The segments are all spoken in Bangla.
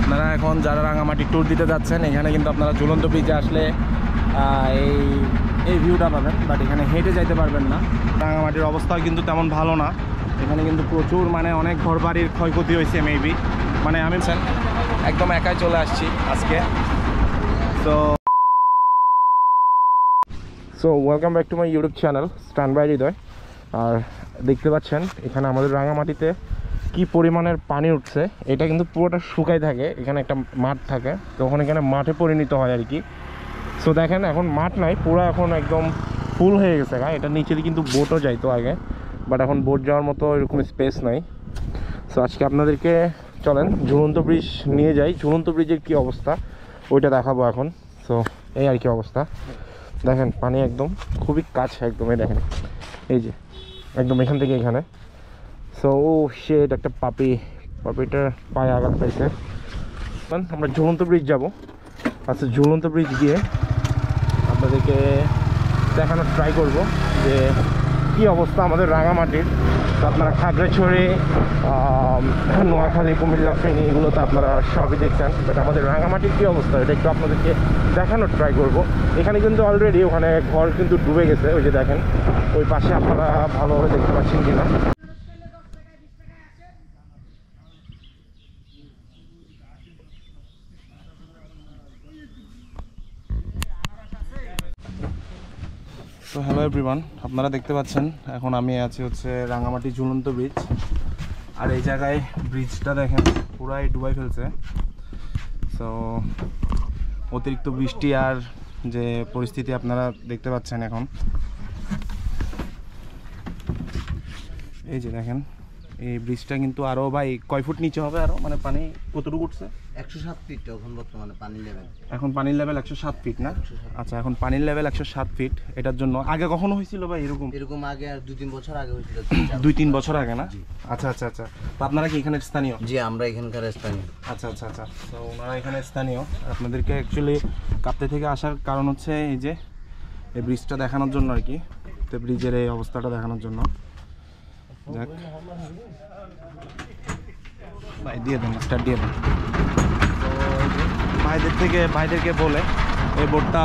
আপনারা এখন যারা রাঙামাটি ট্যুর দিতে যাচ্ছেন এখানে কিন্তু আপনারা ঝুলন্ত ব্রিজে আসলে এই ভিউটা পাবেন, বাট এখানে হেঁটে যাইতে পারবেন না। রাঙামাটির অবস্থাও কিন্তু তেমন ভালো না, এখানে কিন্তু প্রচুর অনেক ঘরবাড়ির ক্ষয়ক্ষতি হয়েছে মেবি। আমি একদম একাই চলে আসছি আজকে। So welcome back to my YouTube channel stand by Hridoy. আর দেখতে পাচ্ছেন এখানে আমাদের রাঙামাটিতে কি পরিমাণের পানি উঠছে। এটা কিন্তু পুরোটা শুকাই থাকে, এখানে একটা মাঠ থাকে, তখন এখানে মাঠে পরিণত হয় আর কি। সো দেখেন এখন মাঠ নাই, পুরো এখন একদম ফুল হয়ে গেছে। এটার নিচে দিয়ে কিন্তু বোটও যাইতো আগে, বাট এখন বোট যাওয়ার মতো এরকম স্পেস নাই। সো আজকে আপনাদেরকে চলেন ঝুলন্ত ব্রিজ নিয়ে যাই, ঝুলন্ত ব্রিজের কী অবস্থা ওইটা দেখাবো এখন। সো এই আর কি অবস্থা, দেখেন পানি একদম খুবই কাছে, একদম এই দেখেন, এই যে একদম এখান থেকে এখানে। সো ও শেড একটা পাপিটার পায়ে আঘাত পাইছে। আমরা ঝুলন্ত ব্রিজ যাব। আচ্ছা, ঝুলন্ত ব্রিজ গিয়ে আপনাদেরকে দেখানোর ট্রাই করব যে কী অবস্থা আমাদের রাঙামাটির। তো আপনারা খাগড়াছড়ি, নোয়াখালী, কুমিল্লা, ফেনী এগুলো তো আপনারা সবই দেখছেন, বাট আমাদের রাঙামাটির কী অবস্থা এটা একটু আপনাদেরকে দেখানোর ট্রাই করব। এখানে কিন্তু অলরেডি ওখানে ঘর কিন্তু ডুবে গেছে, ওই যে দেখেন ওই পাশে, আপনারা ভালোভাবে দেখতে পাচ্ছেন কিনা। তো হ্যালো এভরিওয়ান, আপনারা দেখতে পাচ্ছেন এখন আমি আছি হচ্ছে রাঙামাটি ঝুলন্ত ব্রিজ। আর এই জায়গায় ব্রিজটা দেখেন পুরাই ডুবাই ফেলছে। সো অতিরিক্ত বৃষ্টি আর যে পরিস্থিতি আপনারা দেখতে পাচ্ছেন এখন, এই যে দেখেন এই ব্রিজটা কিন্তু আরও ভাই কয় ফুট নিচে হবে, আরও পানি কতটুকু উঠছে? 107 ফিট এখন বর্তমানে পানির লেভেল। এখন পানির লেভেল 107 ফিট না? আচ্ছা, এখন পানির লেভেল 107 ফিট। এটার জন্য আগে কখনো হয়েছিল ভাই এরকম আগে আর 2-3 বছর আগে হয়েছিল। 2-3 বছর আগে না? আচ্ছা আচ্ছা আচ্ছা। তো আপনারা কি এখানে স্থানীয়? জি, আমরা এখানকার স্থানীয়। আচ্ছা আচ্ছা আচ্ছা। তো ওনারা এখানে স্থানীয়। আপনাদেরকে অ্যাকচুয়ালি কাপ্তাই থেকে আসার কারণ হচ্ছে এই যে এই ব্রিজটা দেখানোর জন্য আর কি। তো ব্রিজের এই অবস্থাটা দেখানোর জন্য। যাক ভাই, দিয়ে দেন, স্টার্ট দিয়ে দেন। ভাইদেরকে বলে এই বোটটা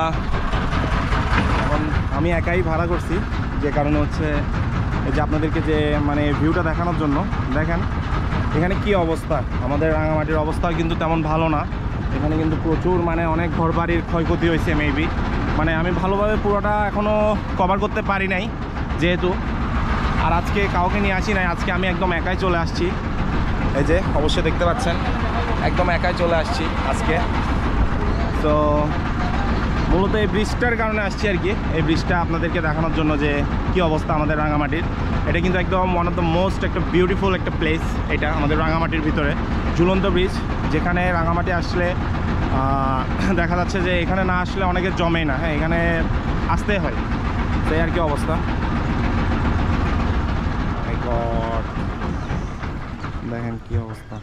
এখন আমি একাই ভাড়া করছি, যে কারণে হচ্ছে এই যে আপনাদেরকে যে ভিউটা দেখানোর জন্য। দেখেন এখানে কি অবস্থা, আমাদের রাঙামাটির অবস্থাও কিন্তু তেমন ভালো না। এখানে কিন্তু প্রচুর অনেক ঘরবাড়ির ক্ষয়ক্ষতি হয়েছে মেবি। আমি ভালোভাবে পুরোটা এখনও কভার করতে পারি নাই যেহেতু। আর আজকে কাউকে নিয়ে আসি নাই, আজকে আমি একদম একাই চলে আসছি। এই যে অবশ্যই দেখতে পাচ্ছেন একদম একাই চলে আসছি আজকে। তো মূলত এই ব্রিজটার কারণে আসছি আর কি, এই ব্রিজটা আপনাদেরকে দেখানোর জন্য যে কি অবস্থা আমাদের রাঙামাটির। এটা কিন্তু একদম ওয়ান অফ দ্য মোস্ট একটা বিউটিফুল একটা প্লেস এটা আমাদের রাঙামাটির ভিতরে, ঝুলন্ত ব্রিজ। যেখানে রাঙামাটি আসলে দেখা যাচ্ছে যে এখানে না আসলে অনেকে জমে না, হ্যাঁ এখানে আসতে হয়। তো এই আর কি অবস্থা। দেখেন কি অবস্থা,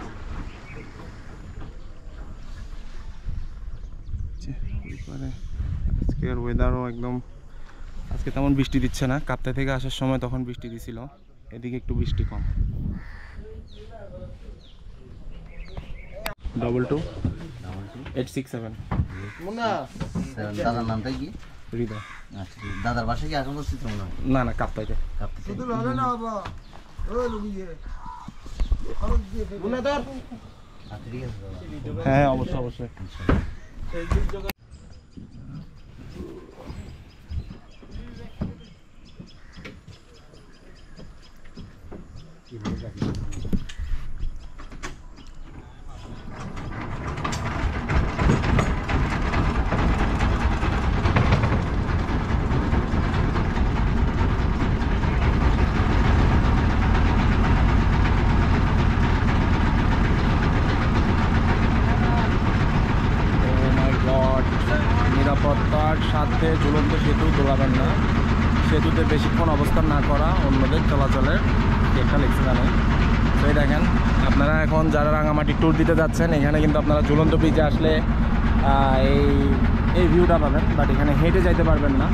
আজকের ওয়েদারও একদম, আজকে তেমন বৃষ্টি দিচ্ছে না। কাপ্তাই থেকে আসার সময় তখন বৃষ্টি দিছিল, এদিকে একটু বৃষ্টি কম। 222867। দাদার নামটা কি? হৃদয়। আচ্ছা, দাদার বাসা কি এখন বলছি তো? না না, কাপ্তাইতে। আচ্ছা, ঠিক আছে। হ্যাঁ অবশ্যই অবশ্যই। নিরাপত্তার স্বার্থে ঝুলন্ত সেতু দোলাবেন না, সেতুতে বেশিক্ষণ অবস্থান না করা, অন্যদের চলাচলের একটা লিখছে জানে। তো এই দেখেন আপনারা এখন যারা রাঙামাটি ট্যুর দিতে যাচ্ছেন এখানে কিন্তু আপনারা ঝুলন্ত ব্রিজে আসলে এই ভিউটা পাবেন, বাট এখানে হেঁটে যাইতে পারবেন না।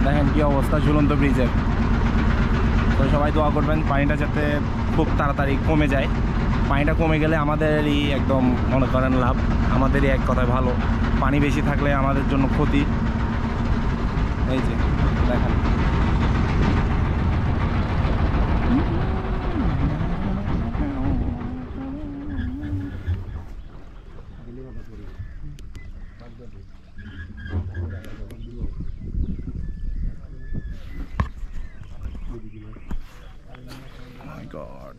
দেখেন কি অবস্থা ঝুলন্ত ব্রিজের। তো সবাই দোয়া করবেন পানিটা যাতে খুব তাড়াতাড়ি কমে যায়। পানিটা কমে গেলে আমাদেরই একদম মনে করেন লাভ, আমাদেরই এক কথায় ভালো। পানি বেশি থাকলে আমাদের জন্য ক্ষতি। এই যে দেখেন my god